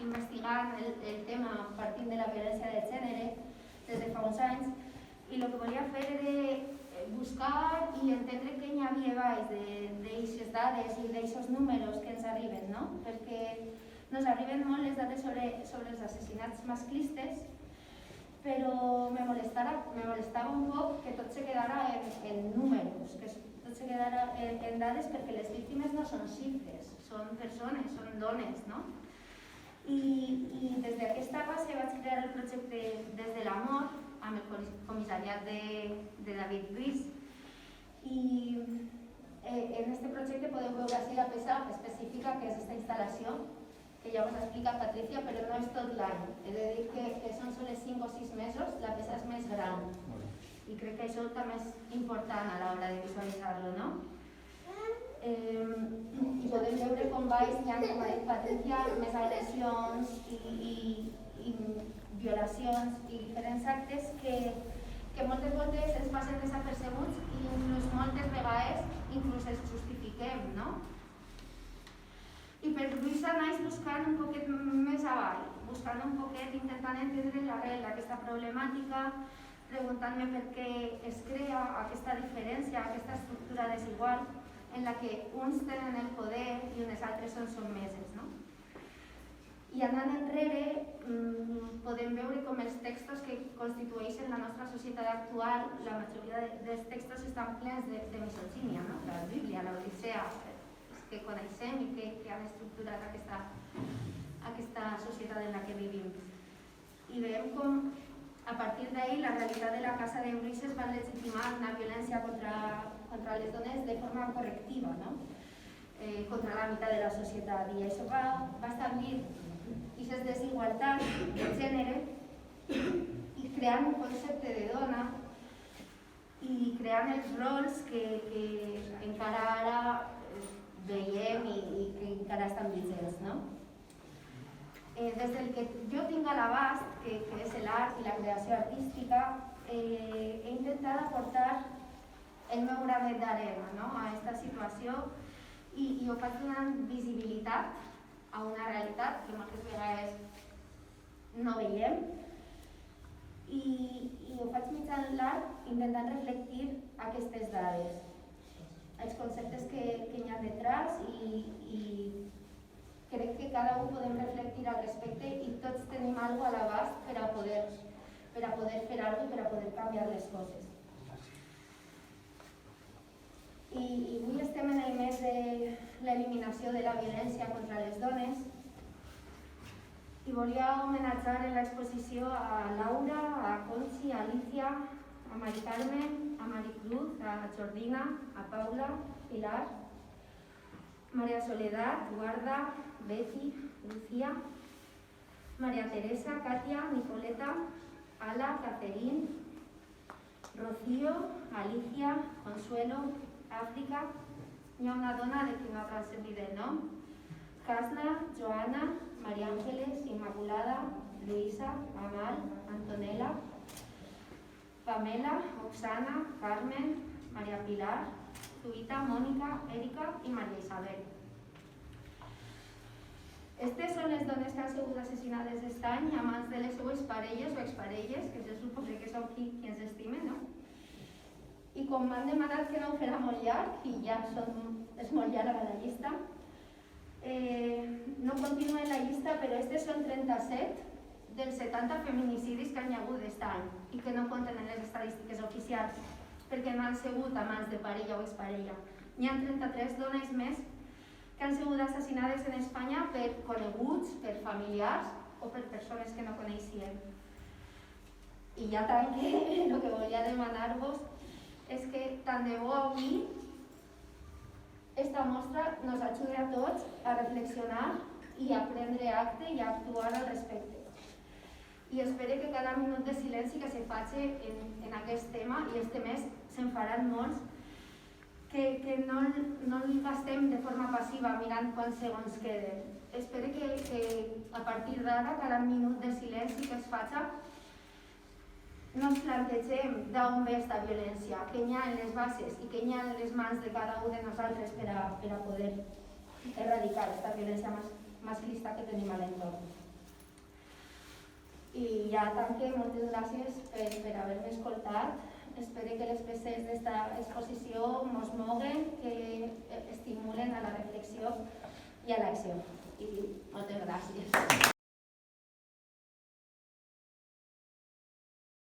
investigant el tema partint de la violència de gènere des de fa uns anys i el que volia fer era buscar i entendre què hi havia baix d'aixes dades i d'aixos números que ens arriben, no? Perquè ens arriben molt les dades sobre els assassinats masclistes, però me molestava un poc que tot se quedara en números, que tot se quedara en dades, perquè les víctimes no són xifres, són persones, són dones, no? I des d'aquesta base vaig crear el projecte Des de l'Amor amb el comissariat de David Lluís i en aquest projecte podeu veure així la peça específica que és aquesta instal·lació que ja us ha explicat Patricia, però no és tot l'any. He de dir que són sols 5 o 6 mesos, la peça és més gran i crec que això també és important a l'hora de visualitzar-lo, no? I podem veure com baix hi ha, com ha dit Patricia, més agressions i violacions i diferents actes que moltes voltes ens passen desapercebuts i inclús moltes vegades inclús els justifiquem, no? I per Lluïsa naix buscant un poquet més avall, buscant un poquet, intentant entendre l'arrel d'aquesta problemàtica, preguntant-me per què es crea aquesta diferència, aquesta estructura desigual en la que uns tenen el poder i unes altres són sotmeses, no? I anant enrere podem veure com els textos que constitueixen la nostra societat actual, la majoria dels textos estan plens de misogínia, no? La Bíblia, l'Odissea, que coneixem i que han estructurat aquesta societat en la que vivim. I veiem com a partir d'ahir la realitat de la casa de Ulisses va legitimar una violència contra les dones de forma correctiva, no? Contra la meitat de la societat, i això va establir aquestes desigualtats de gènere i creant un concepte de dona i creant els rols que encara ara veiem i que encara estan vigents, no? Des del que jo tinc a l'abast, que és l'art i la creació artística, he intentat aportar el meu granet d'arena a aquesta situació i ho faig donant visibilitat a una realitat que moltes vegades no veiem i ho faig mitjançant l'art intentant reflectir aquestes dades, els conceptes que hi ha detrás i crec que cada un podem reflectir al respecte i tots tenim alguna cosa a l'abast per a poder fer alguna cosa i per a poder canviar les coses. I avui estem en el mes de l'eliminació de la violència contra les dones i volia homenatjar en l'exposició a Laura, a Conchi, a Alicia, a Mari Carmen, a Maricruz, a Jordina, a Paula, Pilar, María Soledad, Guarda, Betty, Lucía, María Teresa, Katia, Nicoleta, Ala, Cacerín, Rocío, Alicia, Consuelo, Àfrica. Hi ha una dona de qui no cal servir el nom, Casna, Joana, María Ángeles, Inmaculada, Luisa, Amal, Antonella, Pamela, Oxana, Carmen, María Pilar, Zuita, Mónica, Erika i Maria Isabel. Aquestes són les dones que han sigut assassinades aquest any a mans de les seues parelles o exparelles, que se suposa que són qui ens estimen, no? I com m'han demanat que no ho farà molt llarg, i ja és molt llarga la llista, no continuo en la llista, però aquestes són 37 dels 70 feminicidis que hi ha hagut aquest any i que no compten en les estadístiques oficials perquè no han sigut a mans de parella o exparella. Hi ha 33 dones més que han sigut assassinades en Espanya per coneguts, per familiars o per persones que no coneixien. I ja tant que el que volia demanar-vos és que tant de bo avui esta mostra nos ajude a tots a reflexionar i a prendre acte i a actuar al respecte. I espero que cada minut de silenci que se faci en aquest tema, i este mes se'n faran molts, que no el gastem de forma passiva mirant quants segons queden. Espero que a partir d'ara, cada minut de silenci que es faci, no ens plantegem d'on ve aquesta violència, que hi ha en les bases i que hi ha en les mans de cada un de nosaltres per a poder erradicar aquesta violència masclista que tenim a l'entorn. I ja tanque, moltes gràcies per haver-me escoltat. Espero que les peces d'esta exposició ens moguen, que estimulen a la reflexió i a l'acció.